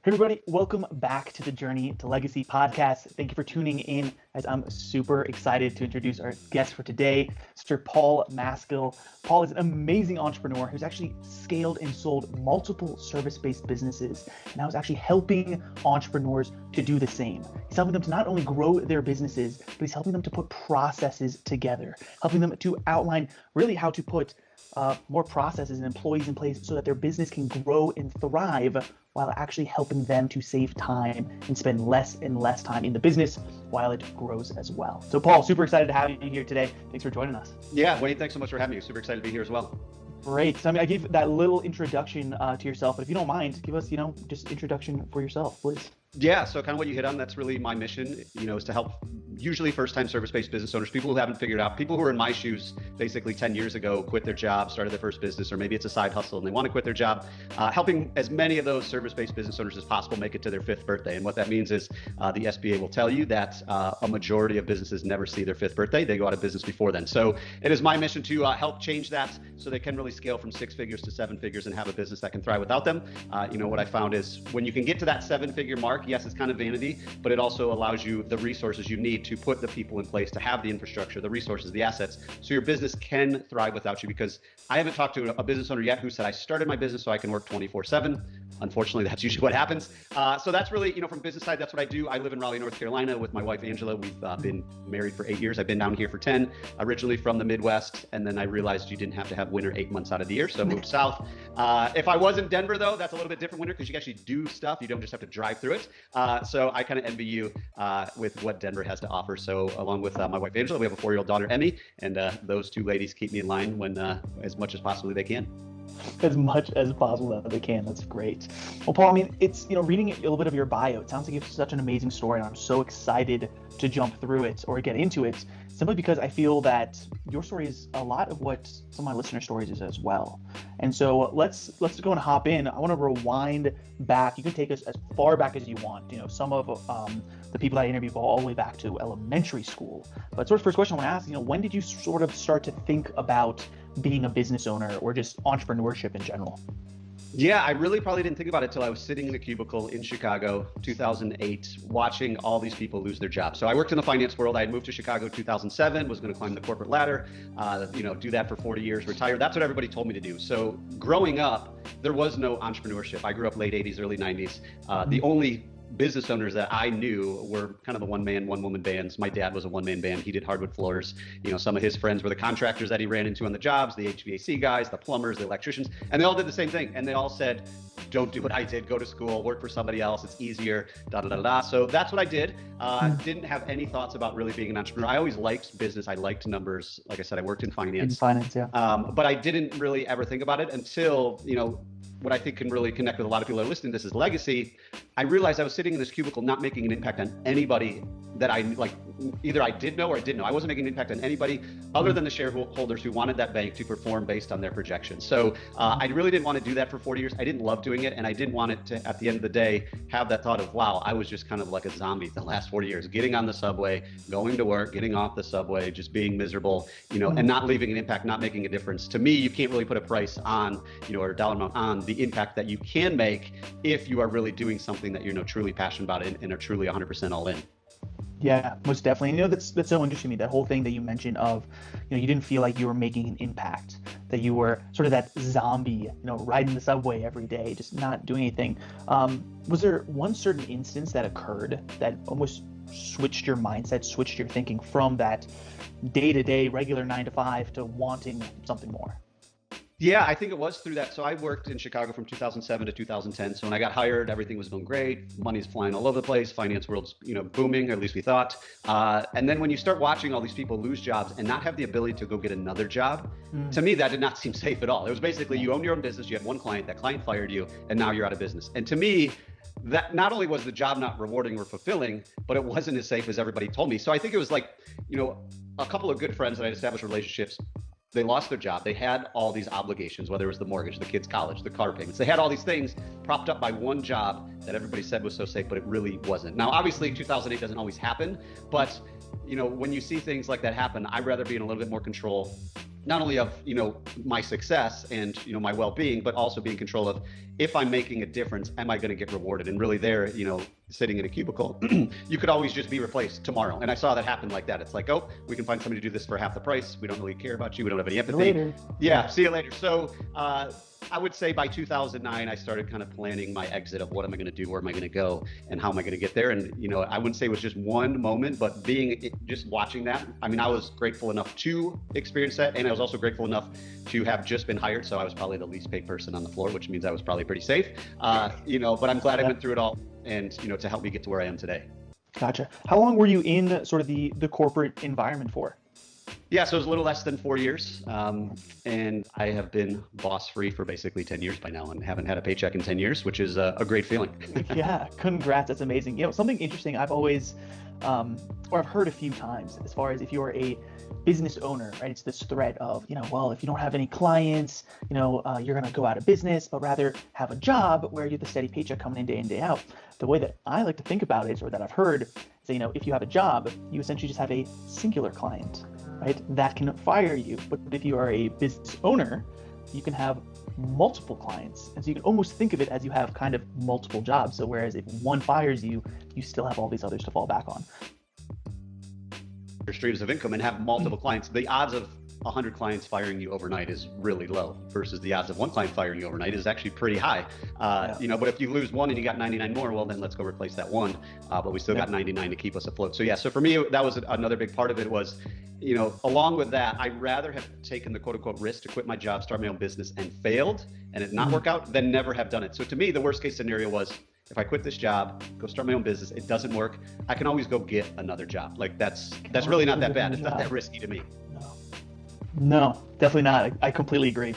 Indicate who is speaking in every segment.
Speaker 1: Hey everybody, welcome back to the Journey to Legacy podcast. Thank you for tuning in as I'm super excited to introduce our guest for today, Mr. Paul Maskill. Paul is an amazing entrepreneur who's actually scaled and sold multiple service-based businesses, and now is actually helping entrepreneurs to do the same. He's helping them to not only grow their businesses, but he's helping them to put processes together, helping them to outline really how to put more processes and employees in place so that their business can grow and thrive while actually helping them to save time and spend less and less time in the business while it grows as well. So Paul, super excited to have you here today. Thanks for joining us.
Speaker 2: Yeah, Wayne, thanks so much for having me. Super excited to be here as well.
Speaker 1: Great. So I gave that little introduction to yourself, but if you don't mind, give us, just introduction for yourself, please.
Speaker 2: Yeah, so kind of what you hit on, that's really my mission, is to help usually first-time service-based business owners, people who haven't figured out, people who are in my shoes basically 10 years ago, quit their job, started their first business, or maybe it's a side hustle and they want to quit their job, helping as many of those service-based business owners as possible make it to their fifth birthday. And what that means is the SBA will tell you that a majority of businesses never see their fifth birthday. They go out of business before then. So it is my mission to help change that so they can really scale from 6 figures to 7 figures and have a business that can thrive without them. What I found is when you can get to that 7-figure mark, yes, it's kind of vanity, but it also allows you the resources you need to put the people in place to have the infrastructure, the resources, the assets, so your business can thrive without you. Because I haven't talked to a business owner yet who said, I started my business so I can work 24/7. Unfortunately, that's usually what happens. So that's really, from business side, that's what I do. I live in Raleigh, North Carolina with my wife, Angela. We've been married for 8 years. I've been down here for 10, originally from the Midwest. And then I realized you didn't have to have winter 8 months out of the year. So I moved south. If I was in Denver, though, that's a little bit different winter because you can actually do stuff. You don't just have to drive through it. So I kind of envy you with what Denver has to offer. So along with my wife, Angela, we have a 4-year-old daughter, Emmy. And those two ladies keep me in line when as much as possibly they can.
Speaker 1: As much as possible that they can. That's great. Well, Paul, it's, reading a little bit of your bio, it sounds like you have such an amazing story, and I'm so excited to jump through it or get into it, simply because I feel that your story is a lot of what some of my listener stories is as well. And so let's go and hop in. I want to rewind back. You can take us as far back as you want. Some of the people that I interviewed go all the way back to elementary school. But sort of first question I want to ask, when did you sort of start to think about being a business owner or just entrepreneurship in general?
Speaker 2: Yeah, I really probably didn't think about it till I was sitting in a cubicle in Chicago, 2008, watching all these people lose their jobs. So I worked in the finance world. I had moved to Chicago in 2007, was going to climb the corporate ladder, do that for 40 years, retire. That's what everybody told me to do. So growing up, there was no entrepreneurship. I grew up late 80s, early 90s. The only business owners that I knew were kind of the one-man, one-woman bands. My dad was a one-man band. He did hardwood floors. Some of his friends were the contractors that he ran into on the jobs, the HVAC guys, the plumbers, the electricians, and they all did the same thing. And they all said, don't do what I did, go to school, work for somebody else. It's easier, da-da-da-da. So that's what I did. Didn't have any thoughts about really being an entrepreneur. I always liked business. I liked numbers. Like I said, I worked in finance.
Speaker 1: Yeah.
Speaker 2: But I didn't really ever think about it until, what I think can really connect with a lot of people that are listening to this is legacy. I realized I was sitting in this cubicle not making an impact on anybody that I either I did know or I didn't know. I wasn't making an impact on anybody other than the shareholders who wanted that bank to perform based on their projections. So I really didn't want to do that for 40 years. I didn't love doing it, and I didn't want it to, at the end of the day, have that thought of, wow, I was just kind of like a zombie the last 40 years, getting on the subway, going to work, getting off the subway, just being miserable, and not leaving an impact, not making a difference. To me, you can't really put a price on, or a dollar amount on the impact that you can make if you are really doing something that you're truly passionate about and are truly 100% all in.
Speaker 1: Yeah, most definitely. That's so interesting to me, that whole thing that you mentioned of, you didn't feel like you were making an impact, that you were sort of that zombie, riding the subway every day, just not doing anything. Was there one certain instance that occurred that almost switched your mindset, switched your thinking from that day-to-day regular 9 to 5 to wanting something more?
Speaker 2: Yeah, I think it was through that. So I worked in Chicago from 2007 to 2010. So when I got hired, everything was going great. Money's flying all over the place. Finance world's, booming, or at least we thought. And then when you start watching all these people lose jobs and not have the ability to go get another job, to me, that did not seem safe at all. It was basically you owned your own business. You had one client. That client fired you, and now you're out of business. And to me, that not only was the job not rewarding or fulfilling, but it wasn't as safe as everybody told me. So I think it was like, a couple of good friends that I'd established relationships. They lost their job. They had all these obligations, whether it was the mortgage, the kids' college, the car payments. They had all these things propped up by one job that everybody said was so safe, but it really wasn't. Now, obviously, 2008 doesn't always happen, but when you see things like that happen, I'd rather be in a little bit more control, not only of, my success and, my well-being, but also be in control of, if I'm making a difference, am I going to get rewarded? And really there, sitting in a cubicle, you could always just be replaced tomorrow. And I saw that happen like that. It's like, oh, we can find somebody to do this for half the price. We don't really care about you. We don't have any empathy.
Speaker 1: Later.
Speaker 2: Yeah, see you later. So I would say by 2009, I started kind of planning my exit of what am I going to do, where am I going to go, and how am I going to get there. And, I wouldn't say it was just one moment, but just watching that, I mean, I was grateful enough to experience that. And I was also grateful enough to have just been hired. So I was probably the least paid person on the floor, which means I was probably pretty safe, but I'm glad I went through it all and, to help me get to where I am today.
Speaker 1: Gotcha. How long were you in sort of the corporate environment for?
Speaker 2: Yeah, so it was a little less than 4 years. And I have been boss free for basically 10 years by now and haven't had a paycheck in 10 years, which is a great feeling.
Speaker 1: Yeah, congrats. That's amazing. Something interesting I've always, or I've heard a few times as far as if you're a business owner, right? It's this threat of, well, if you don't have any clients, you're going to go out of business, but rather have a job where you have the steady paycheck coming in day out. The way that I like to think about it, or that I've heard, is that, if you have a job, you essentially just have a singular client, right? That can fire you. But if you are a business owner, you can have multiple clients. And so you can almost think of it as you have kind of multiple jobs. So whereas if one fires you, you still have all these others to fall back on.
Speaker 2: Streams of income and have multiple clients. The odds of 100 clients firing you overnight is really low versus the odds of one client firing you overnight is actually pretty high. But if you lose one and you got 99 more, well, then let's go replace that one. But we still got 99 to keep us afloat. So for me, that was another big part of it was, along with that, I'd rather have taken the quote unquote risk to quit my job, start my own business and failed and it not work out than never have done it. So to me, the worst case scenario was, if I quit this job, go start my own business, it doesn't work, I can always go get another job. Like that's really not that bad. It's not that risky to me.
Speaker 1: No, definitely not. I completely agree.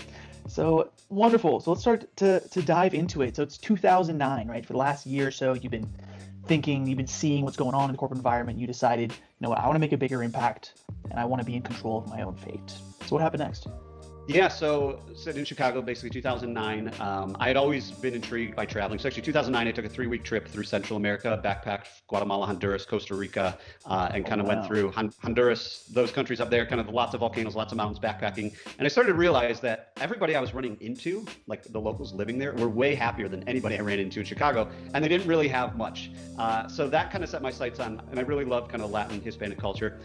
Speaker 1: So wonderful. So let's start to dive into it. So it's 2009, right? For the last year or so, you've been thinking, you've been seeing what's going on in the corporate environment. You decided, I want to make a bigger impact and I want to be in control of my own fate. So what happened next?
Speaker 2: Yeah, so in Chicago, basically 2009, I had always been intrigued by traveling. So actually 2009, I took a 3-week trip through Central America, backpacked Guatemala, Honduras, Costa Rica, and kind of went through Honduras, those countries up there, kind of lots of volcanoes, lots of mountains, backpacking. And I started to realize that everybody I was running into, like the locals living there, were way happier than anybody I ran into in Chicago, and they didn't really have much. So that kind of set my sights on, and I really love kind of Latin, Hispanic culture.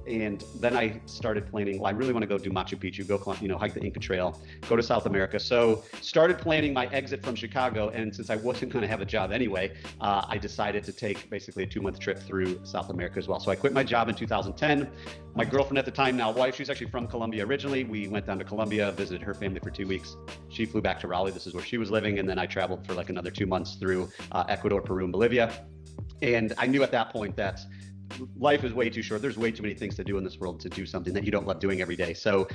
Speaker 2: And then I started planning, well, I really want to go do Machu Picchu, go hike the Inca Trail, go to South America. So started planning my exit from Chicago. And since I wasn't going to have a job anyway, I decided to take basically a 2-month trip through South America as well. So I quit my job in 2010. My girlfriend at the time, now wife, she's actually from Colombia originally. We went down to Colombia, visited her family for 2 weeks. She flew back to Raleigh. This is where she was living. And then I traveled for like another 2 months through Ecuador, Peru, and Bolivia. And I knew at that point that life is way too short. There's way too many things to do in this world to do something that you don't love doing every day. So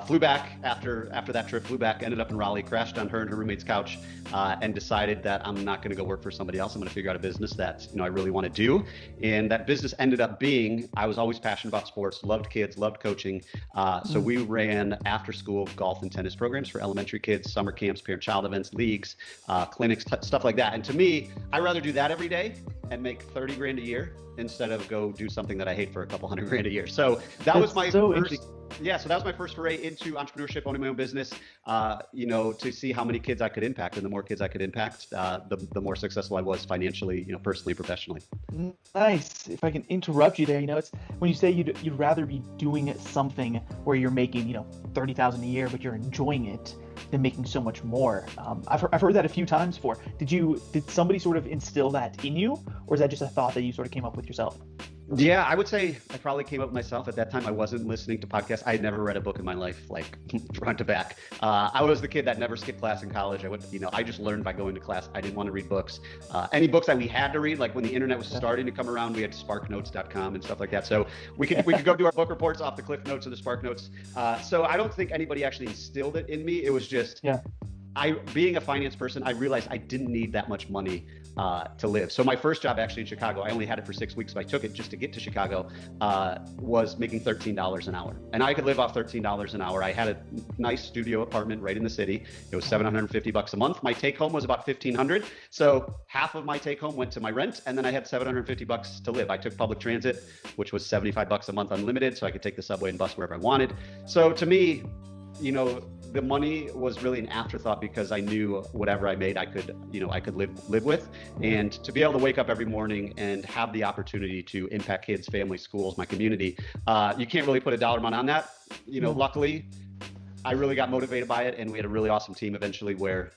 Speaker 2: flew back after that trip, ended up in Raleigh, crashed on her and her roommate's couch, and decided that I'm not going to go work for somebody else. I'm going to figure out a business that I really want to do. And that business ended up being, I was always passionate about sports, loved kids, loved coaching. So we ran after school golf and tennis programs for elementary kids, summer camps, parent-child events, leagues, clinics, stuff like that. And to me, I'd rather do that every day and make 30 grand a year instead of go do something that I hate for a couple $100 grand a year. So that was my first. Yeah, so that was my first foray into entrepreneurship, owning my own business, to see how many kids I could impact. And the more kids I could impact, the more successful I was financially, personally, professionally.
Speaker 1: Nice. If I can interrupt you there, it's when you say you'd rather be doing something where you're making, $30,000 a year, but you're enjoying it than making so much more. I've heard that a few times before. Did somebody sort of instill that in you, or is that just a thought that you sort of came up with yourself?
Speaker 2: Yeah, I would say I probably came up with myself. At that time, I wasn't listening to podcasts. I had never read a book in my life, like front to back. I was the kid that never skipped class in college. I just learned by going to class. I didn't want to read books. Any books that we had to read, like when the internet was starting to come around, we had sparknotes.com and stuff like that. So we could go do our book reports off the Cliff Notes or the Spark Notes. So I don't think anybody actually instilled it in me. It was just, being a finance person, I realized I didn't need that much money to live. So my first job actually in Chicago, I only had it for 6 weeks, but I took it just to get to Chicago, was making $13 an hour. And I could live off $13 an hour. I had a nice studio apartment right in the city. It was $750 a month. My take home was about $1,500. So half of my take home went to my rent, and then I had $750 to live. I took public transit, which was $75 a month unlimited, so I could take the subway and bus wherever I wanted. So to me, the money was really an afterthought because I knew whatever I made, I could live with. And to be able to wake up every morning and have the opportunity to impact kids, families, schools, my community, you can't really put a dollar amount on that. Luckily, I really got motivated by it, and we had a really awesome team eventually where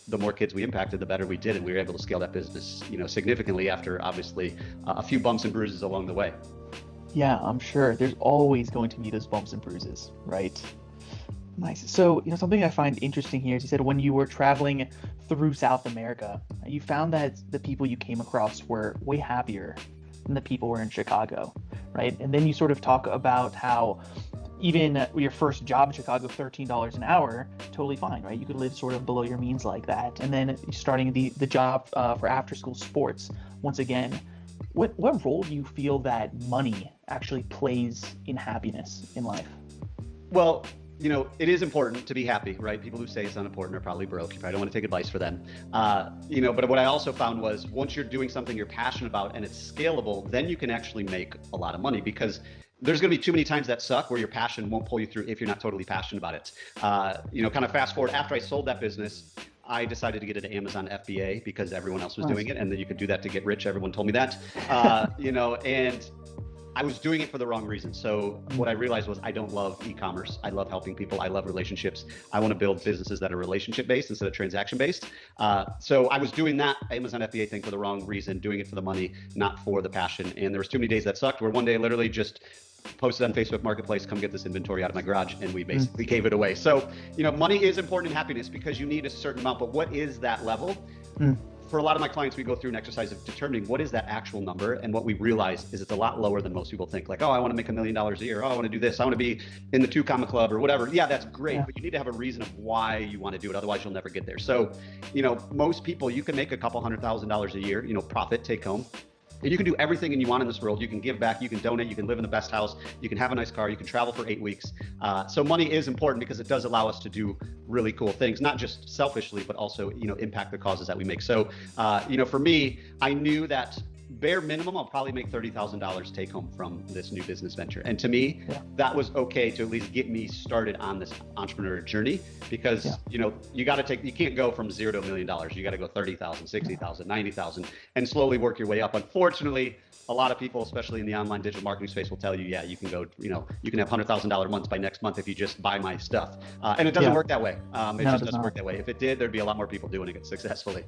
Speaker 2: the more kids we impacted, the better we did, and we were able to scale that business, significantly after obviously a few bumps and bruises along the way.
Speaker 1: Yeah, I'm sure there's always going to be those bumps and bruises, right? Nice. So, something I find interesting here is you said when you were traveling through South America, you found that the people you came across were way happier than the people were in Chicago, right? And then you sort of talk about how even your first job in Chicago, $13 an hour, totally fine, right? You could live sort of below your means like that. And then starting the job for after school sports, once again, what role do you feel that money actually plays in happiness in life?
Speaker 2: Well, it is important to be happy, right? People who say it's unimportant are probably broke. You probably don't want to take advice for them. But what I also found was once you're doing something you're passionate about and it's scalable, then you can actually make a lot of money because there's going to be too many times that suck where your passion won't pull you through if you're not totally passionate about it. Kind of fast forward, after I sold that business, I decided to get into Amazon FBA because everyone else was doing it, and then you could do that to get rich. Everyone told me that, and I was doing it for the wrong reason. So what I realized was I don't love e-commerce. I love helping people. I love relationships. I want to build businesses that are relationship based instead of transaction based. So I was doing that Amazon FBA thing for the wrong reason, doing it for the money, not for the passion. And there was too many days that sucked where one day I literally just posted on Facebook Marketplace, come get this inventory out of my garage, and we basically gave it away. So, money is important in happiness because you need a certain amount, but what is that level? For a lot of my clients, we go through an exercise of determining what is that actual number. And what we realize is it's a lot lower than most people think. Like, oh, I want to make $1 million a year. Oh, I want to do this. I want to be in the 2 Comma Club or whatever. Yeah, that's great. But you need to have a reason of why you want to do it. Otherwise, you'll never get there. So, most people, you can make a couple $100,000 a year, profit, take home. And you can do everything you want in this world. You can give back, you can donate, you can live in the best house, you can have a nice car, you can travel for 8 weeks. So money is important because it does allow us to do really cool things, not just selfishly, but also, impact the causes that we make. So, for me, I knew that bare minimum, I'll probably make $30,000 take home from this new business venture. And to me, that was okay to at least get me started on this entrepreneur journey because, you can't go from $0 to $1 million. You got to go 30,000, 60,000, 90,000 and slowly work your way up. Unfortunately, a lot of people, especially in the online digital marketing space, will tell you, yeah, you can go, you can have $100,000 months by next month if you just buy my stuff. And it doesn't work that way. It just doesn't work that way. If it did, there'd be a lot more people doing it successfully.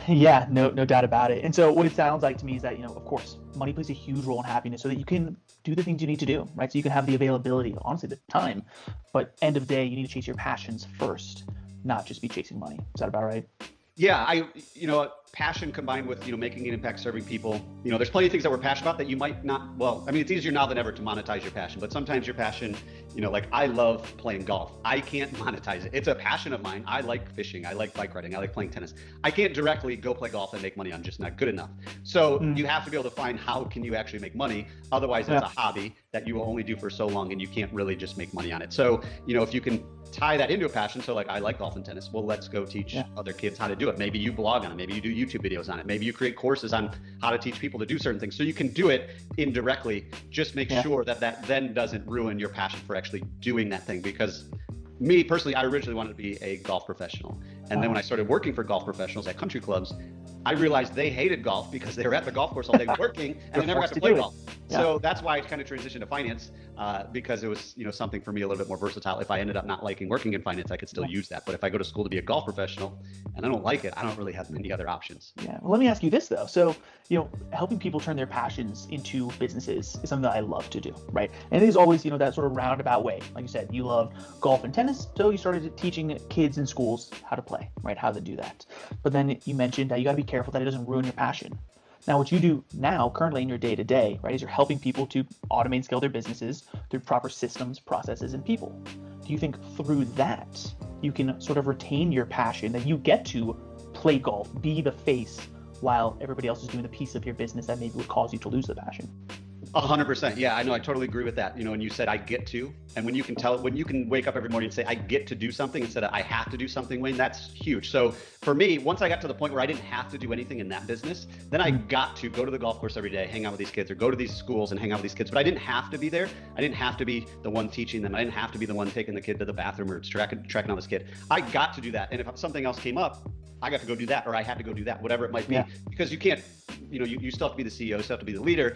Speaker 1: Yeah, no doubt about it. And so what it sounds like to me is that, of course, money plays a huge role in happiness so that you can do the things you need to do, right? So you can have the availability, honestly, the time. But end of day, you need to chase your passions first, not just be chasing money. Is that about right?
Speaker 2: Yeah, passion combined with, making an impact, serving people. There's plenty of things that we're passionate about that you might not, it's easier now than ever to monetize your passion, but sometimes your passion, like I love playing golf. I can't monetize it. It's a passion of mine. I like fishing. I like bike riding. I like playing tennis. I can't directly go play golf and make money. I'm just not good enough. So you have to be able to find how can you actually make money. Otherwise, it's a hobby that you will only do for so long and you can't really just make money on it. So, if you can tie that into a passion. So like, I like golf and tennis. Well, let's go teach other kids how to do it. Maybe you blog on it. Maybe you do YouTube videos on it. Maybe you create courses on how to teach people to do certain things. So you can do it indirectly. Just make sure that then doesn't ruin your passion for actually doing that thing. Because me personally, I originally wanted to be a golf professional. And then when I started working for golf professionals at country clubs, I realized they hated golf because they were at the golf course all day working and they never got to play golf. So that's why I kind of transitioned to finance because it was, something for me a little bit more versatile. If I ended up not liking working in finance, I could still use that. But if I go to school to be a golf professional and I don't like it, I don't really have many other options.
Speaker 1: Yeah. Well, let me ask you this though. So, helping people turn their passions into businesses is something that I love to do, right? And it is always, that sort of roundabout way. Like you said, you love golf and tennis, so you started teaching kids in schools how to play, right? How to do that. But then you mentioned that you got to be careful that it doesn't ruin your passion. Now, what you do now, currently in your day-to-day, right, is you're helping people to automate and scale their businesses through proper systems, processes, and people. Do you think through that, you can sort of retain your passion, that you get to play golf, be the face, while everybody else is doing the piece of your business that maybe would cause you to lose the passion.
Speaker 2: 100%. Yeah, I know. I totally agree with that. And you said I get to, and when you can wake up every morning and say I get to do something instead of I have to do something, Wayne, that's huge. So for me, once I got to the point where I didn't have to do anything in that business, then I got to go to the golf course every day, hang out with these kids, or go to these schools and hang out with these kids. But I didn't have to be there. I didn't have to be the one teaching them. I didn't have to be the one taking the kid to the bathroom or tracking down this kid. I got to do that. And if something else came up, I got to go do that, or I had to go do that, whatever it might be, because you can't, you still have to be the CEO, you still have to be the leader,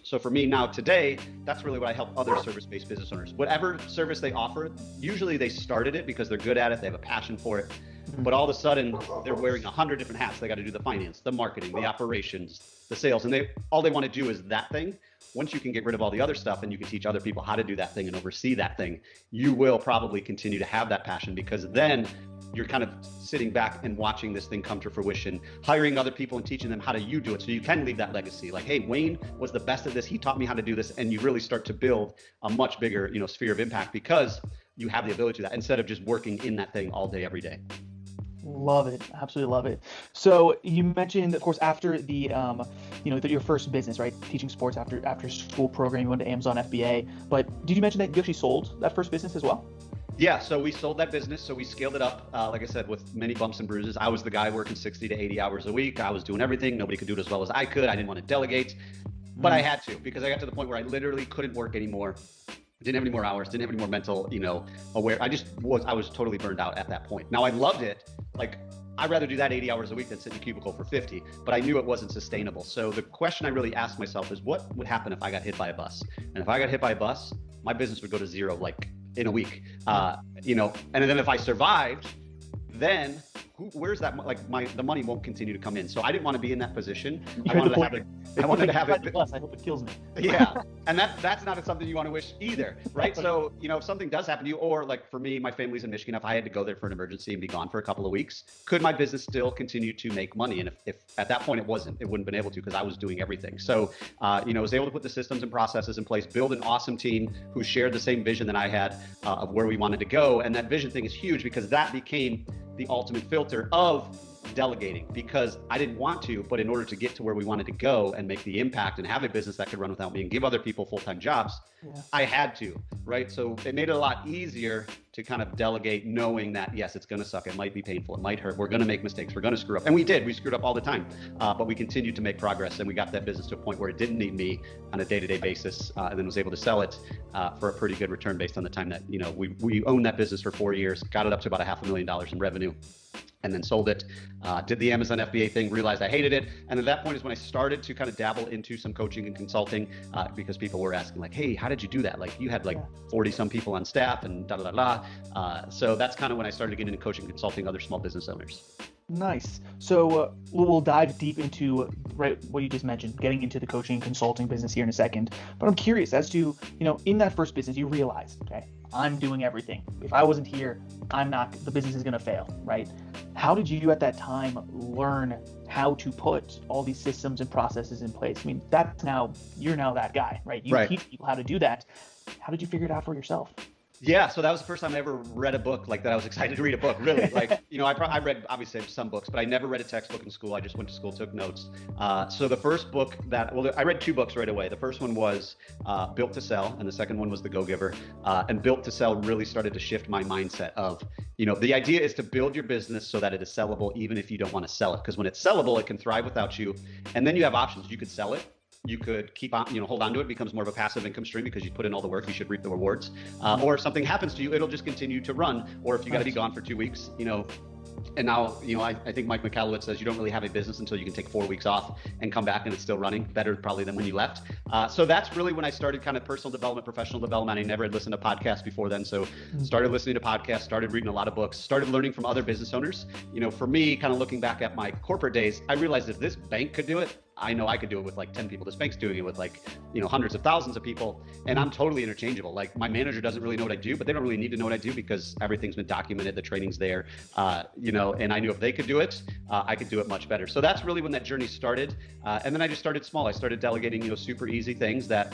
Speaker 2: so for me now today, that's really what I help other service-based business owners. Whatever service they offer, usually they started it because they're good at it, they have a passion for it, but all of a sudden they're wearing 100 different hats. They got to do the finance, the marketing, the operations, the sales, and all they want to do is that thing. Once you can get rid of all the other stuff and you can teach other people how to do that thing and oversee that thing, you will probably continue to have that passion, because then you're kind of sitting back and watching this thing come to fruition, hiring other people and teaching them how do you do it, so you can leave that legacy. Like, hey, Wayne was the best at this. He taught me how to do this. And you really start to build a much bigger, sphere of impact, because you have the ability to do that instead of just working in that thing all day, every day.
Speaker 1: Love it. Absolutely love it. So you mentioned, of course, after the, your first business, right? Teaching sports after school program, you went to Amazon FBA. But did you mention that you actually sold that first business as well?
Speaker 2: Yeah, so we sold that business. So we scaled it up, like I said, with many bumps and bruises. I was the guy working 60 to 80 hours a week. I was doing everything. Nobody could do it as well as I could. I didn't want to delegate, but I had to, because I got to the point where I literally couldn't work anymore. Didn't have any more hours, didn't have any more mental, aware. I was totally burned out at that point. Now I loved it. Like, I'd rather do that 80 hours a week than sit in a cubicle for 50, but I knew it wasn't sustainable. So the question I really asked myself is, what would happen if I got hit by a bus? And if I got hit by a bus, my business would go to zero, like in a week, and then if I survived, then where's that? Like the money won't continue to come in. So I didn't want to be in that position. I wanted to have it.
Speaker 1: Plus, I hope it kills me.
Speaker 2: Yeah, and that's not something you want to wish either, right? So if something does happen to you, or like for me, my family's in Michigan. If I had to go there for an emergency and be gone for a couple of weeks, could my business still continue to make money? And if at that point it wouldn't have been able to, because I was doing everything. So I was able to put the systems and processes in place, build an awesome team who shared the same vision that I had of where we wanted to go. And that vision thing is huge, because that became the ultimate filter of delegating, because I didn't want to, but in order to get to where we wanted to go and make the impact and have a business that could run without me and give other people full-time jobs, I had to, right? So it made it a lot easier to kind of delegate, knowing that, yes, it's going to suck. It might be painful. It might hurt. We're going to make mistakes. We're going to screw up. And we did. We screwed up all the time, but we continued to make progress, and we got that business to a point where it didn't need me on a day-to-day basis, and then was able to sell it for a pretty good return based on the time that, we owned that business for 4 years, got it up to about $500,000 in revenue, and then sold it, did the Amazon FBA thing, realized I hated it. And at that point is when I started to kind of dabble into some coaching and consulting, because people were asking like, hey, how did you do that? Like, you had like 40 some people on staff and so that's kind of when I started getting into coaching and consulting other small business owners.
Speaker 1: Nice. So we'll dive deep into what you just mentioned, getting into the coaching and consulting business here in a second. But I'm curious as to, in that first business, you realized, okay, I'm doing everything. If I wasn't here, the business is going to fail, right? How did you at that time learn how to put all these systems and processes in place? I mean, you're now that guy, right? You teach people how to do that. How did you figure it out for yourself?
Speaker 2: Yeah, so that was the first time I ever read a book like that. I was excited to read a book, really. Like, I read obviously some books, but I never read a textbook in school. I just went to school, took notes. So the first book I read 2 books right away. The first one was Built to Sell, and the second one was The Go-Giver. And Built to Sell really started to shift my mindset of, the idea is to build your business so that it is sellable, even if you don't want to sell it. Because when it's sellable, it can thrive without you. And then you have options. You could sell it. You could keep on, hold on to it. It becomes more of a passive income stream because you put in all the work, you should reap the rewards. Or if something happens to you, it'll just continue to run. Or if you got to be gone for 2 weeks, and now, I think Mike McAllowitz says you don't really have a business until you can take 4 weeks off and come back and it's still running better probably than when you left. So that's really when I started kind of personal development, professional development. I never had listened to podcasts before then. So started listening to podcasts, started reading a lot of books, started learning from other business owners. For me, kind of looking back at my corporate days, I realized if this bank could do it, I know I could do it with like 10 people. This bank's doing it with like, hundreds of thousands of people, and I'm totally interchangeable. Like my manager doesn't really know what I do, but they don't really need to know what I do because everything's been documented, the training's there, and I knew if they could do it, I could do it much better. So that's really when that journey started. And then I just started small. I started delegating, super easy things that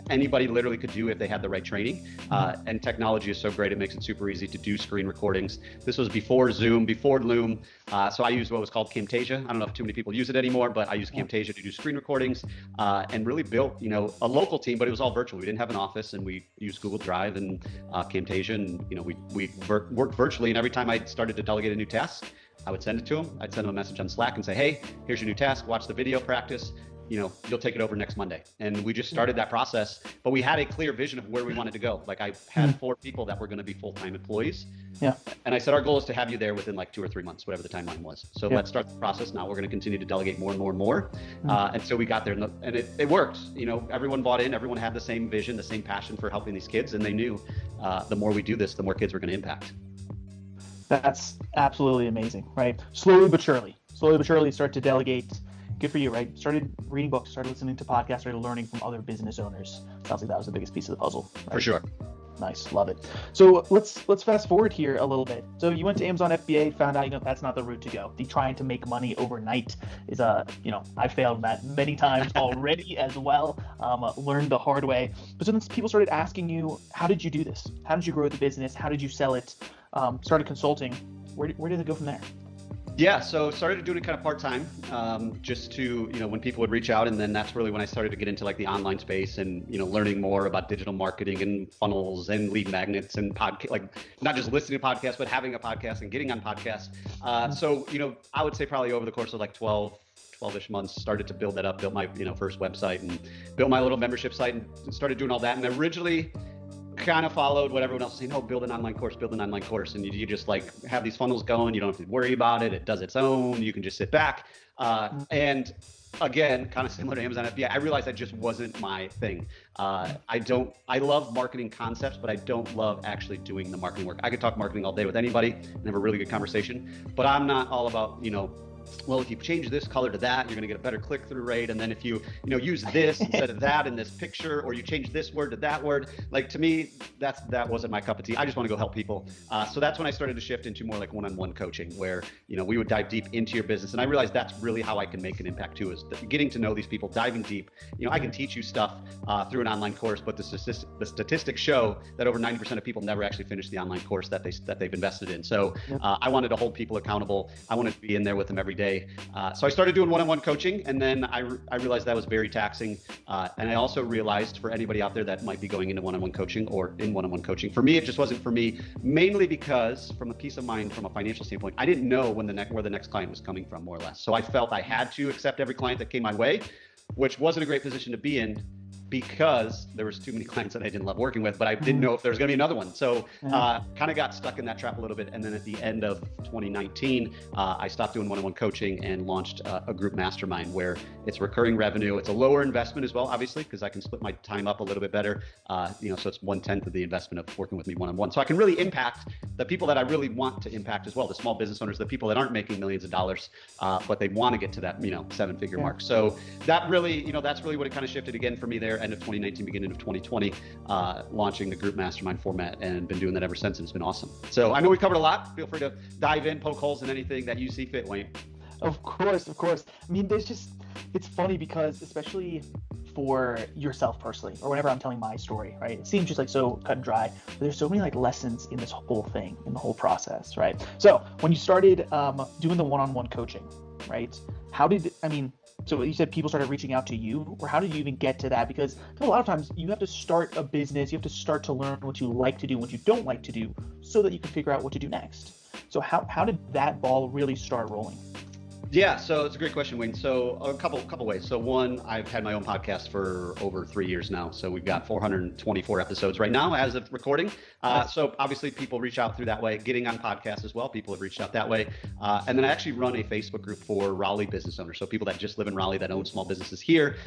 Speaker 2: anybody literally could do if they had the right training. And technology is so great, it makes it super easy to do screen recordings. This was before Zoom, before Loom. So I used what was called Camtasia. I don't know if too many people use it anymore, but I used Camtasia to do screen recordings, and really built, a local team, but it was all virtual. We didn't have an office, and we used Google Drive and Camtasia, and we worked virtually. And every time I started to delegate a new task, I would send it to them. I'd send them a message on Slack and say, hey, here's your new task. Watch the video, practice. You'll take it over next Monday. And we just started that process, but we had a clear vision of where we wanted to go. Like I had 4 people that were going to be full-time employees.
Speaker 1: Yeah. And
Speaker 2: I said, our goal is to have you there within like 2 or 3 months, whatever the timeline was. So let's start the process now. We're going to continue to delegate more and more and more. And so we got there, and it worked. Everyone bought in, everyone had the same vision, the same passion for helping these kids. And they knew the more we do this, the more kids we're going to impact.
Speaker 1: That's absolutely amazing, right? Slowly but surely start to delegate. Good for you, right? Started reading books, started listening to podcasts, started learning from other business owners. Sounds like that was the biggest piece of the puzzle. Right?
Speaker 2: For sure.
Speaker 1: Nice, love it. So let's fast forward here a little bit. So you went to Amazon FBA, found out that's not the route to go. The trying to make money overnight is I failed that many times already as well. Learned the hard way. But so then people started asking you, how did you do this? How did you grow the business? How did you sell it? Started consulting. Where did it go from there?
Speaker 2: Yeah, so started doing it kind of part-time, just to, when people would reach out. And then that's really when I started to get into like the online space and, learning more about digital marketing and funnels and lead magnets and podcast, like not just listening to podcasts, but having a podcast and getting on podcasts. So, I would say probably over the course of like 12-ish months, started to build that up, built my, first website and built my little membership site and started doing all that. And originally kind of followed what everyone else was saying, build an online course. And you just like have these funnels going. You don't have to worry about it. It does its own. You can just sit back. And again, kind of similar to Amazon FBA, I realized that just wasn't my thing. I love marketing concepts, but I don't love actually doing the marketing work. I could talk marketing all day with anybody and have a really good conversation, but I'm not all about, well, if you change this color to that, you're going to get a better click-through rate. And then if you, use this instead of that in this picture, or you change this word to that word, like to me, that wasn't my cup of tea. I just want to go help people. So that's when I started to shift into more like one-on-one coaching, where, we would dive deep into your business. And I realized that's really how I can make an impact too, is getting to know these people, diving deep. I can teach you stuff through an online course, but the statistics show that over 90% of people never actually finish the online course that they've invested in. So I wanted to hold people accountable. I wanted to be in there with them every day. So I started doing one-on-one coaching, and then I realized that was very taxing. And I also realized, for anybody out there that might be going into one-on-one coaching or in one-on-one coaching, for me, it just wasn't for me, mainly because from a peace of mind, from a financial standpoint, I didn't know where the next client was coming from, more or less. So I felt I had to accept every client that came my way, which wasn't a great position to be in, because there was too many clients that I didn't love working with, but I didn't know if there was going to be another one. So kind of got stuck in that trap a little bit. And then at the end of 2019, I stopped doing one-on-one coaching and launched a group mastermind, where it's recurring revenue. It's a lower investment as well, obviously, because I can split my time up a little bit better. So it's 1/10 of the investment of working with me one-on-one. So I can really impact the people that I really want to impact as well, the small business owners, the people that aren't making millions of dollars, but they want to get to that, 7-figure mark. So that really, that's really what it kind of shifted again for me there. End of 2019, beginning of 2020, launching the group mastermind format, and been doing that ever since, and it's been awesome. So I know we covered a lot. Feel free to dive in, poke holes in anything that you see fit, Wayne.
Speaker 1: Of course. I mean, it's funny because, especially for yourself personally, or whenever I'm telling my story, right? It seems just like so cut and dry, but there's so many like lessons in this whole thing, in the whole process, right? So when you started doing the one-on-one coaching, right? So you said people started reaching out to you, or how did you even get to that? Because a lot of times you have to start a business, you have to start to learn what you like to do, what you don't like to do, so that you can figure out what to do next. So how did that ball really start rolling?
Speaker 2: Yeah, so it's a great question, Wayne. So a couple ways. So one, I've had my own podcast for over 3 years now. So we've got 424 episodes right now as of recording. So obviously people reach out through that way, getting on podcasts as well. People have reached out that way. And then I actually run a Facebook group for Raleigh business owners. So people that just live in Raleigh that own small businesses here.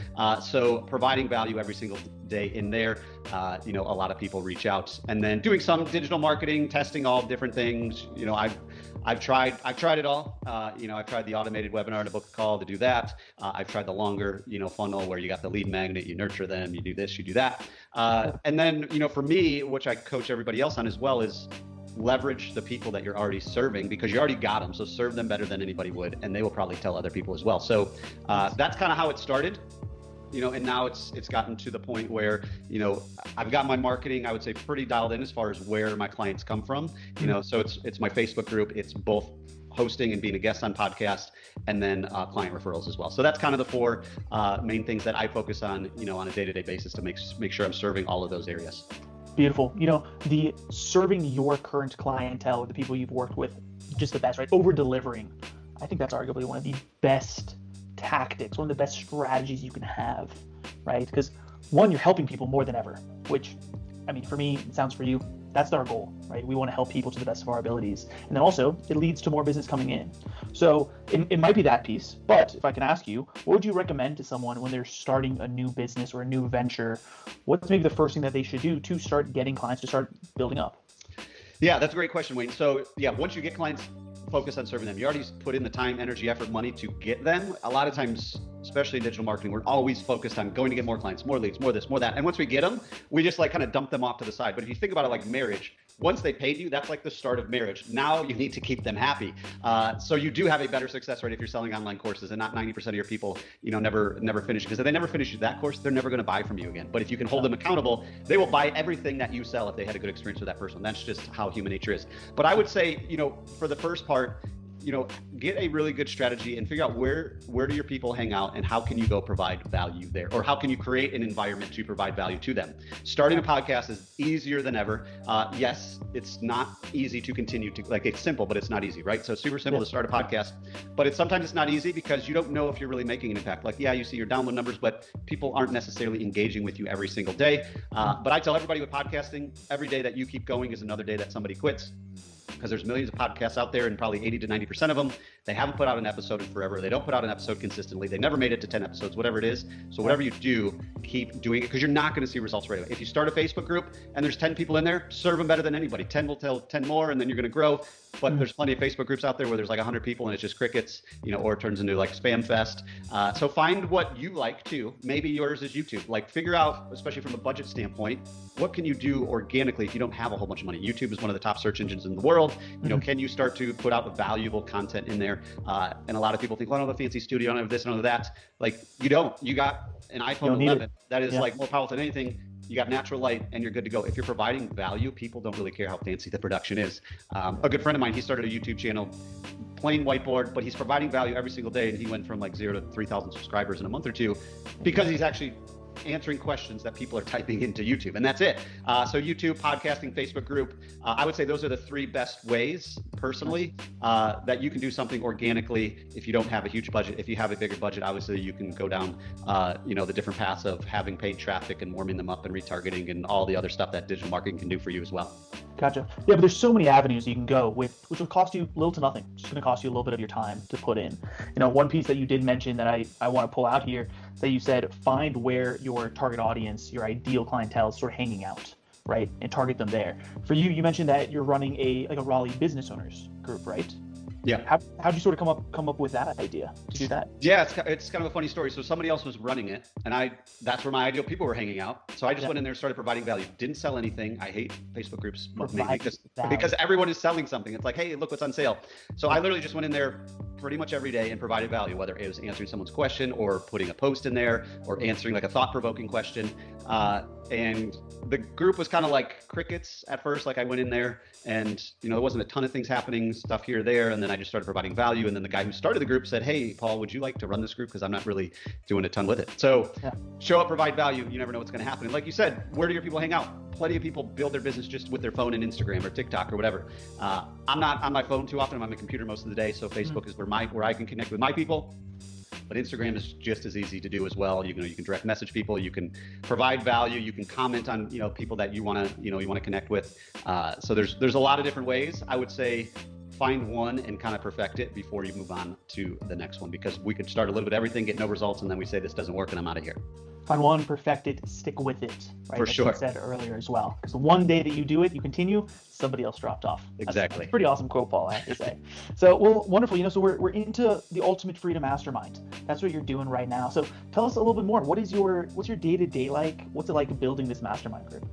Speaker 2: So providing value every single day in there. A lot of people reach out, and then doing some digital marketing, testing all different things. I've tried it all. I've tried the automated webinar to book a call to do that. I've tried the longer, funnel where you got the lead magnet, you nurture them, you do this, you do that. And then, for me, which I coach everybody else on as well, is leverage the people that you're already serving, because you already got them. So serve them better than anybody would, and they will probably tell other people as well. So that's kind of how it started. And now it's gotten to the point where, I've got my marketing, I would say, pretty dialed in as far as where my clients come from. So it's my Facebook group, it's both hosting and being a guest on podcasts, and then client referrals as well. So that's kind of the four main things that I focus on, on a day-to-day basis to make sure I'm serving all of those areas.
Speaker 1: Beautiful. The serving your current clientele, the people you've worked with, just the best, right? Over delivering. I think that's arguably one of the best tactics, one of the best strategies you can have, right? Because one, you're helping people more than ever, which, for me, it sounds for you, that's our goal, right? We want to help people to the best of our abilities. And then also it leads to more business coming in. So it might be that piece, but if I can ask you, what would you recommend to someone when they're starting a new business or a new venture? What's maybe the first thing that they should do to start getting clients, to start building up?
Speaker 2: Yeah, that's a great question, Wayne. So once you get clients, focus on serving them. You already put in the time, energy, effort, money to get them. A lot of times, especially in digital marketing, we're always focused on going to get more clients, more leads, more this, more that. And once we get them, we just kind of dump them off to the side. But if you think about it like marriage, once they paid you, that's like the start of marriage. Now you need to keep them happy. So you do have a better success rate if you're selling online courses, and not 90% of your people, never finish. Because if they never finish that course, they're never going to buy from you again. But if you can hold them accountable, they will buy everything that you sell if they had a good experience with that person. That's just how human nature is. But I would say, for the first part, get a really good strategy and figure out where do your people hang out, and how can you go provide value there, or how can you create an environment to provide value to them. Starting a podcast is easier than ever. Yes, it's not easy to continue to, it's simple, but it's not easy, right? So it's super simple to start a podcast, but sometimes it's not easy because you don't know if you're really making an impact. You see your download numbers, but people aren't necessarily engaging with you every single day. But I tell everybody with podcasting, every day that you keep going is another day that somebody quits. Because there's millions of podcasts out there, and probably 80 to 90% of them, they haven't put out an episode in forever. They don't put out an episode consistently. They never made it to 10 episodes, whatever it is. So whatever you do, keep doing it, because you're not going to see results right away. If you start a Facebook group and there's 10 people in there, serve them better than anybody. 10 will tell 10 more, and then you're going to grow. But there's plenty of Facebook groups out there where there's 100 people and it's just crickets, or it turns into spam fest. So find what you like too. Maybe yours is YouTube. Figure out, especially from a budget standpoint, what can you do organically if you don't have a whole bunch of money? YouTube is one of the top search engines in the world. Can you start to put out valuable content in there? And a lot of people think, well, I don't have a fancy studio, I don't have this, I don't have that. You don't. You got an iPhone 11 that is more powerful than anything. You got natural light and you're good to go. If you're providing value, people don't really care how fancy the production is. A good friend of mine, he started a YouTube channel, plain whiteboard, but he's providing value every single day. And he went from 0 to 3,000 subscribers in a month or two, because he's actually answering questions that people are typing into YouTube, and that's it. So YouTube, podcasting, Facebook group, I would say those are the three best ways personally that you can do something organically if you don't have a huge budget. If you have a bigger budget, obviously you can go down the different paths of having paid traffic and warming them up and retargeting and all the other stuff that digital marketing can do for you as well.
Speaker 1: Gotcha. Yeah, but there's so many avenues you can go with, which will cost you little to nothing. It's just going to cost you a little bit of your time to put in. One piece that you did mention that I want to pull out here, that you said, find where your target audience, your ideal clientele is sort of hanging out, right? And target them there. For you, you mentioned that you're running a Raleigh business owners group, right?
Speaker 2: Yeah.
Speaker 1: How'd you sort of come up with that idea to do that?
Speaker 2: Yeah, it's kind of a funny story. So somebody else was running it, and that's where my ideal people were hanging out. So I just went in there and started providing value. Didn't sell anything. I hate Facebook groups because everyone is selling something. It's hey, look what's on sale. So I literally just went in there pretty much every day and provided value, whether it was answering someone's question or putting a post in there or answering a thought-provoking question. And the group was kind of like crickets at first. I went in there and, there wasn't a ton of things happening, stuff here or there. And then I just started providing value. And then the guy who started the group said, hey, Paul, would you like to run this group? Because I'm not really doing a ton with it. So show up, provide value. You never know what's going to happen. And like you said, where do your people hang out? Plenty of people build their business just with their phone and Instagram or TikTok or whatever. I'm not on my phone too often. I'm on my computer most of the day. So Facebook is where I can connect with my people. But Instagram is just as easy to do as well. You can direct message people, you can provide value, you can comment on people that you want to connect with. So there's a lot of different ways. I would say find one and kind of perfect it before you move on to the next one, because we could start a little bit of everything, get no results, and then we say this doesn't work and I'm out of here.
Speaker 1: Find one, perfect it, stick with it, right?
Speaker 2: For
Speaker 1: Like
Speaker 2: sure.
Speaker 1: you said earlier as well. Because one day that you do it, you continue, somebody else dropped off.
Speaker 2: Exactly.
Speaker 1: That's a pretty awesome quote, Paul, I have to say. So, well, wonderful. So we're into the Ultimate Freedom Mastermind. That's what you're doing right now. So tell us a little bit more. What's your day-to-day like? What's it like building this mastermind group?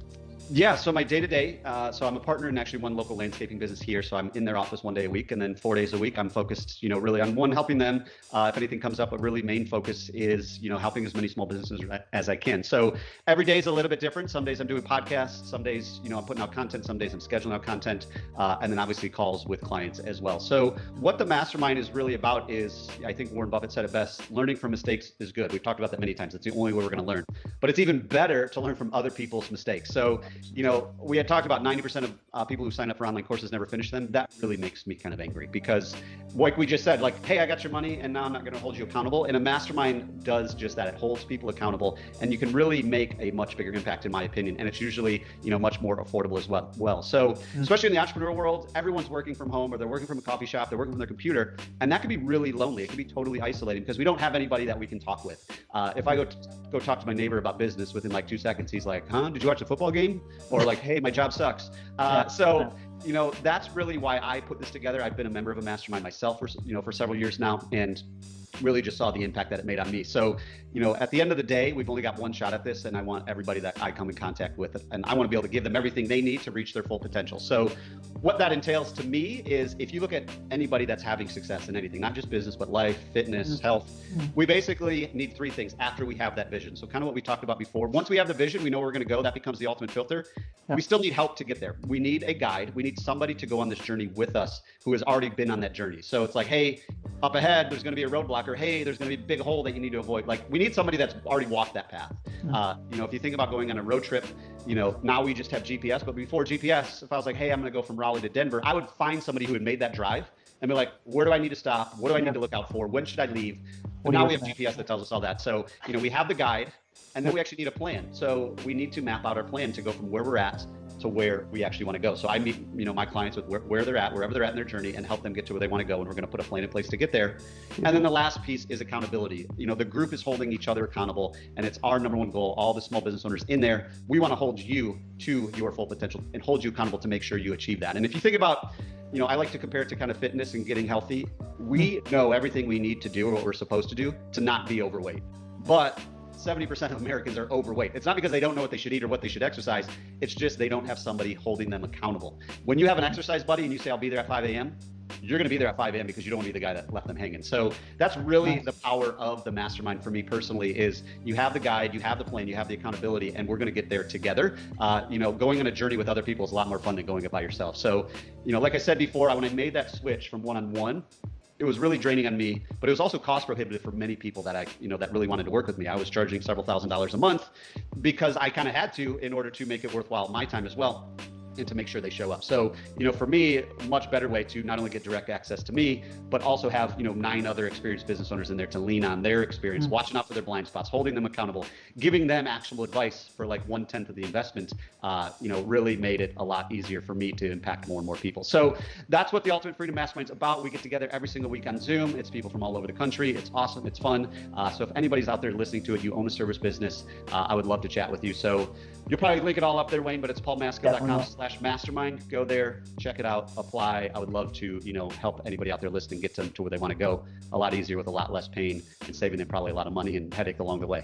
Speaker 2: Yeah, so my day-to-day, so I'm a partner in actually one local landscaping business here. So I'm in their office one day a week, and then 4 days a week, I'm focused, really on one, helping them if anything comes up, but really main focus is, helping as many small businesses as I can. So every day is a little bit different. Some days I'm doing podcasts, some days, I'm putting out content, some days I'm scheduling out content, and then obviously calls with clients as well. So what the mastermind is really about is, I think Warren Buffett said it best, learning from mistakes is good. We've talked about that many times. It's the only way we're going to learn, but it's even better to learn from other people's mistakes. So we had talked about 90% of people who sign up for online courses never finish them. That really makes me kind of angry because like we just said, hey, I got your money and now I'm not going to hold you accountable. And a mastermind does just that. It holds people accountable and you can really make a much bigger impact in my opinion. And it's usually, much more affordable as well. So especially in the entrepreneurial world, everyone's working from home or they're working from a coffee shop, they're working from their computer. And that can be really lonely. It can be totally isolating because we don't have anybody that we can talk with. If I go talk to my neighbor about business within like 2 seconds, he's like, did you watch the football game? Or like, hey, my job sucks. That's really why I put this together. I've been a member of a mastermind myself for several years now and really just saw the impact that it made on me. So, at the end of the day, we've only got one shot at this and I want everybody that I come in contact with and I want to be able to give them everything they need to reach their full potential. So what that entails to me is if you look at anybody that's having success in anything, not just business, but life, fitness, health, we basically need 3 things after we have that vision. So kind of what we talked about before. Once we have the vision, we know where we're going to go. That becomes the ultimate filter. We still need help to get there. We need a guide. We need somebody to go on this journey with us who has already been on that journey. So it's like, hey, up ahead, there's going to be a roadblock, or hey, there's going to be a big hole that you need to avoid. Like we need somebody that's already walked that path. If you think about going on a road trip, now we just have GPS, but before GPS, if I was like, hey, I'm going to go from Raleigh to Denver, I would find somebody who had made that drive and be like, where do I need to stop? What do I need to look out for? When should I leave? But now we have GPS that tells us all that. So, we have the guide and then we actually need a plan. So we need to map out our plan to go from where we're at to where we actually want to go. So I meet, my clients with where they're at, wherever they're at in their journey and help them get to where they want to go. And we're going to put a plan in place to get there. And then the last piece is accountability. The group is holding each other accountable and it's our number one goal. All the small business owners in there, we want to hold you to your full potential and hold you accountable to make sure you achieve that. And if you think about, I like to compare it to kind of fitness and getting healthy. We know everything we need to do or what we're supposed to do to not be overweight. But 70% of Americans are overweight. It's not because they don't know what they should eat or what they should exercise. It's just they don't have somebody holding them accountable. When you have an exercise buddy and you say, I'll be there at 5 a.m., you're going to be there at 5 a.m. because you don't want to be the guy that left them hanging. So that's really the power of the mastermind for me personally is you have the guide, you have the plan, you have the accountability, and we're going to get there together. Going on a journey with other people is a lot more fun than going it by yourself. So, like I said before, when I made that switch from one-on-one, it was really draining on me, but it was also cost prohibitive for many people that that really wanted to work with me. I was charging several $1,000s a month because I kind of had to in order to make it worthwhile my time as well and to make sure they show up. So, for me, a much better way to not only get direct access to me, but also have, 9 other experienced business owners in there to lean on their experience, watching out for their blind spots, holding them accountable, giving them actionable advice for like 1/10 of the investment, really made it a lot easier for me to impact more and more people. So that's what the Ultimate Freedom Mastermind is about. We get together every single week on Zoom. It's people from all over the country. It's awesome. It's fun. So if anybody's out there listening to it, you own a service business, I would love to chat with you. So you'll probably link it all up there, Wayne, but it's paulmaskill.com/mastermind. Go there, check it out, apply. I would love to, help anybody out there listening get to where they want to go a lot easier with a lot less pain and saving them probably a lot of money and headache along the way.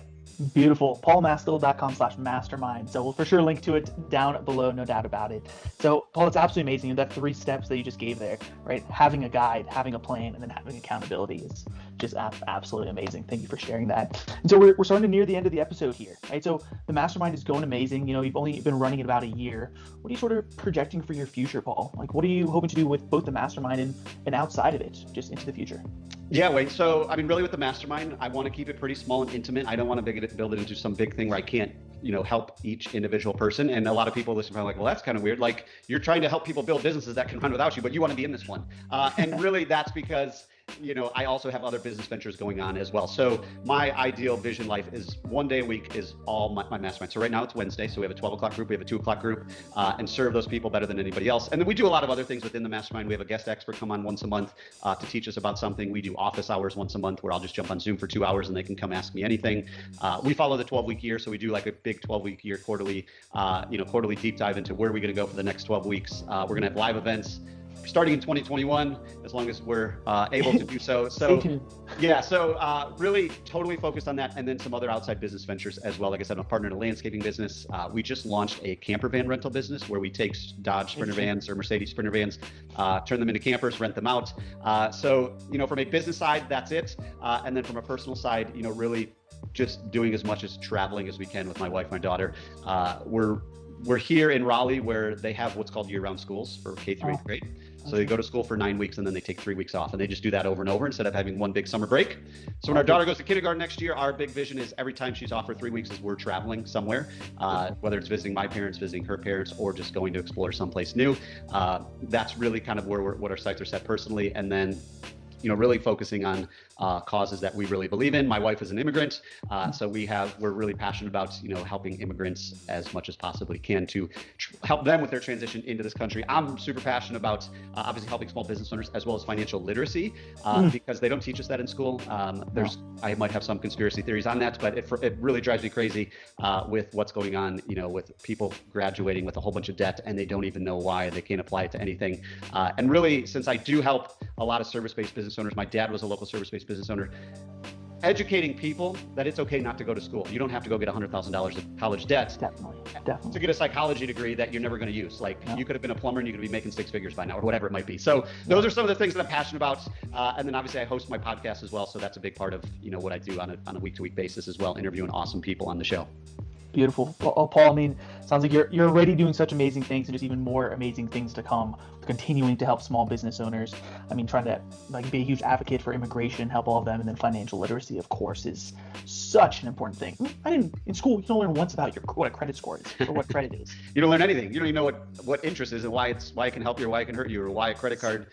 Speaker 1: Beautiful. paulmaskill.com/mastermind. So we'll for sure link to it down below, no doubt about it. So Paul, it's absolutely amazing. That 3 steps that you just gave there, right? Having a guide, having a plan, and then having accountability is just absolutely amazing. Thank you for sharing that. And so we're starting to near the end of the episode here, right? So the mastermind is going amazing. You've only been running it about a year. What are you sort of projecting for your future, Paul? Like, what are you hoping to do with both the mastermind and outside of it, just into the future?
Speaker 2: Yeah, Wayne. So, really with the mastermind, I want to keep it pretty small and intimate. I don't want to build it into some big thing where I can't, help each individual person. And a lot of people listen, are like, well, that's kind of weird. Like you're trying to help people build businesses that can run without you, but you want to be in this one. And really that's because I also have other business ventures going on as well. So my ideal vision life is one day a week is all my mastermind. So right now it's Wednesday. So we have a 12 o'clock group, we have a 2 o'clock group, and serve those people better than anybody else. And then we do a lot of other things within the mastermind. We have a guest expert come on once a month to teach us about something. We do office hours once a month where I'll just jump on Zoom for 2 hours and they can come ask me anything. We follow the 12-week year. So we do like a big 12-week year quarterly, quarterly deep dive into where are we going to go for the next 12 weeks. We're going to have live events starting in 2021, as long as we're able to do so. Really totally focused on that, and then some other outside business ventures as well. Like I said, I'm a partner in a landscaping business. We just launched a camper van rental business where we take Dodge Sprinter vans or Mercedes Sprinter vans, turn them into campers, rent them out. From a business side, that's it. And then from a personal side, really just doing as much as traveling as we can with my wife, my daughter. We're here in Raleigh where they have what's called year-round schools for K through 8th grade. So they go to school for 9 weeks and then they take 3 weeks off, and they just do that over and over instead of having one big summer break. So when our daughter goes to kindergarten next year, our big vision is every time she's off for 3 weeks is we're traveling somewhere, whether it's visiting my parents, visiting her parents, or just going to explore someplace new. That's really kind of what our sights are set personally. And then really focusing on causes that we really believe in. My wife is an immigrant, so we're really passionate about helping immigrants as much as possibly can to help them with their transition into this country. I'm super passionate about obviously helping small business owners as well as financial literacy because they don't teach us that in school. I might have some conspiracy theories on that, but it really drives me crazy with what's going on, with people graduating with a whole bunch of debt and they don't even know why. They can't apply it to anything. And really, since I do help a lot of service-based business owners, my dad was a local service-based business owner, educating people that it's okay not to go to school. You don't have to go get $100,000 of college debt
Speaker 1: Definitely.
Speaker 2: to get a psychology degree that you're never going to use. You could have been a plumber and you could be making 6 figures by now or whatever it might be. So those are some of the things that I'm passionate about. And then obviously I host my podcast as well. So that's a big part of what I do on a week-to-week basis as well, interviewing awesome people on the show.
Speaker 1: Beautiful. Well, Paul, sounds like you're already doing such amazing things and just even more amazing things to come, continuing to help small business owners. Trying to be a huge advocate for immigration, help all of them, and then financial literacy, of course, is such an important thing. In school, you don't learn once about what a credit score is or what credit is.
Speaker 2: You don't learn anything. You don't even know what interest is and why it can help you or why it can hurt you or why a credit card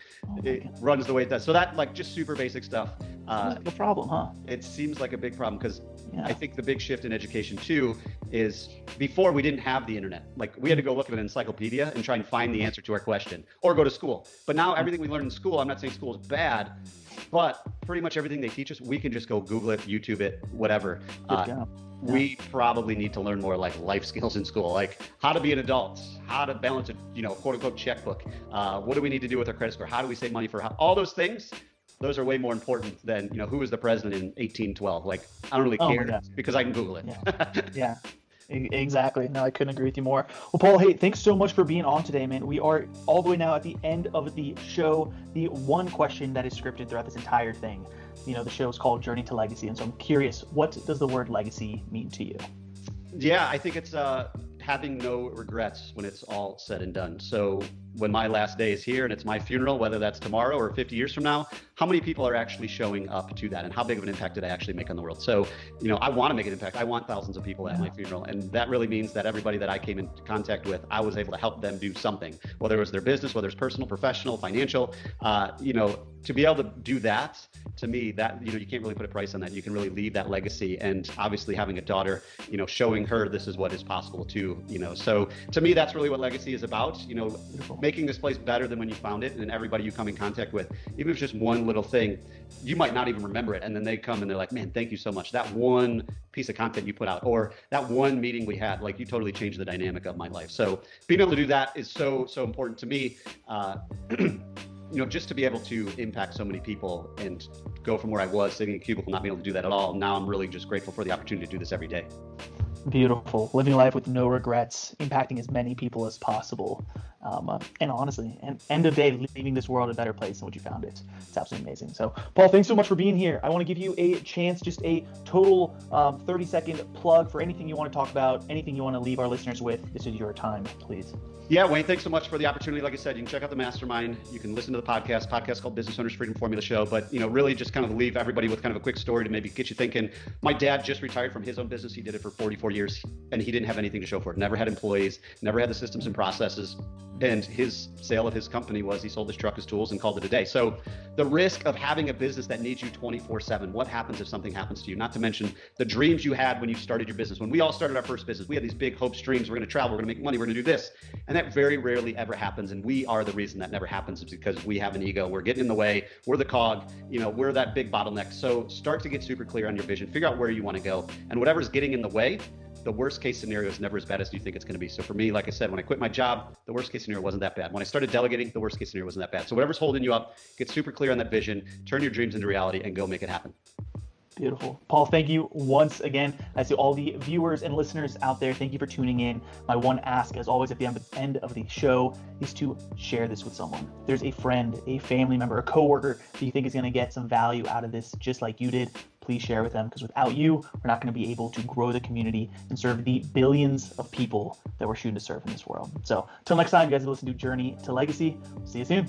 Speaker 2: runs the way it does. So that just super basic stuff.
Speaker 1: The problem, huh?
Speaker 2: It seems like a big problem because I think the big shift in education too is before we didn't have the internet. We had to go look at an encyclopedia and try and find the answer to our question or go to school. But now everything we learn in school, I'm not saying school is bad, but pretty much everything they teach us, we can just go Google it, YouTube it, whatever. We probably need to learn more life skills in school, how to be an adult, how to balance a quote unquote checkbook. What do we need to do with our credit score? How do we save money for all those things? Those are way more important than, who was the president in 1812? I don't really care because I can Google it.
Speaker 1: Yeah. Exactly. No, I couldn't agree with you more. Well, Paul, hey, thanks so much for being on today, man. We are all the way now at the end of the show. The one question that is scripted throughout this entire thing. The show is called Journey to Legacy. And so I'm curious, what does the word legacy mean to you?
Speaker 2: Yeah, I think it's having no regrets when it's all said and done. So when my last day is here and it's my funeral, whether that's tomorrow or 50 years from now, how many people are actually showing up to that and how big of an impact did I actually make on the world? So, I want to make an impact. I want thousands of people at my funeral. And that really means that everybody that I came into contact with, I was able to help them do something, whether it was their business, whether it's personal, professional, financial, to be able to do that, to me, that, you can't really put a price on that. You can really leave that legacy. And obviously having a daughter, showing her this is what is possible too, so to me, that's really what legacy is about, making this place better than when you found it. And everybody you come in contact with, even if it's just one little thing, you might not even remember it. And then they come and they're like, man, thank you so much. That one piece of content you put out, or that one meeting we had, you totally changed the dynamic of my life. So being able to do that is so important to me. Just to be able to impact so many people and go from where I was sitting in a cubicle, not being able to do that at all. Now I'm really just grateful for the opportunity to do this every day.
Speaker 1: Beautiful. Living life with no regrets, impacting as many people as possible. And honestly, end of day, leaving this world a better place than what you found it. It's absolutely amazing. So, Paul, thanks so much for being here. I want to give you a chance, just a total 30-second plug for anything you want to talk about, anything you want to leave our listeners with. This is your time, please.
Speaker 2: Yeah, Wayne, thanks so much for the opportunity. Like I said, you can check out the Mastermind. You can listen to the podcast called Business Owners Freedom Formula Show. But, really just kind of leave everybody with kind of a quick story to maybe get you thinking. My dad just retired from his own business. He did it for 44 years, and he didn't have anything to show for it. Never had employees, never had the systems and processes. And his sale of his company was he sold his truck, his tools, and called it a day. So the risk of having a business that needs you 24/7, what happens if something happens to you? Not to mention the dreams you had when you started your business. When we all started our first business, we had these big hopes, dreams. We're going to travel, we're going to make money, we're going to do this. And that very rarely ever happens. And we are the reason that never happens, is because we have an ego. We're getting in the way. We're the cog. We're that big bottleneck. So start to get super clear on your vision. Figure out where you want to go. And whatever's getting in the way, the worst case scenario is never as bad as you think it's going to be. So for me, like I said, when I quit my job, the worst case scenario wasn't that bad. When I started delegating, the worst case scenario wasn't that bad. So whatever's holding you up, get super clear on that vision, turn your dreams into reality, and go make it happen.
Speaker 1: Beautiful. Paul, thank you once again. As to all the viewers and listeners out there, thank you for tuning in. My one ask, as always, at the end of the show is to share this with someone. If there's a friend, a family member, a coworker that you think is going to get some value out of this, just like you did, please share with them, because without you, we're not going to be able to grow the community and serve the billions of people that we're shooting to serve in this world. So until next time, you guys listen to Journey to Legacy. See you soon.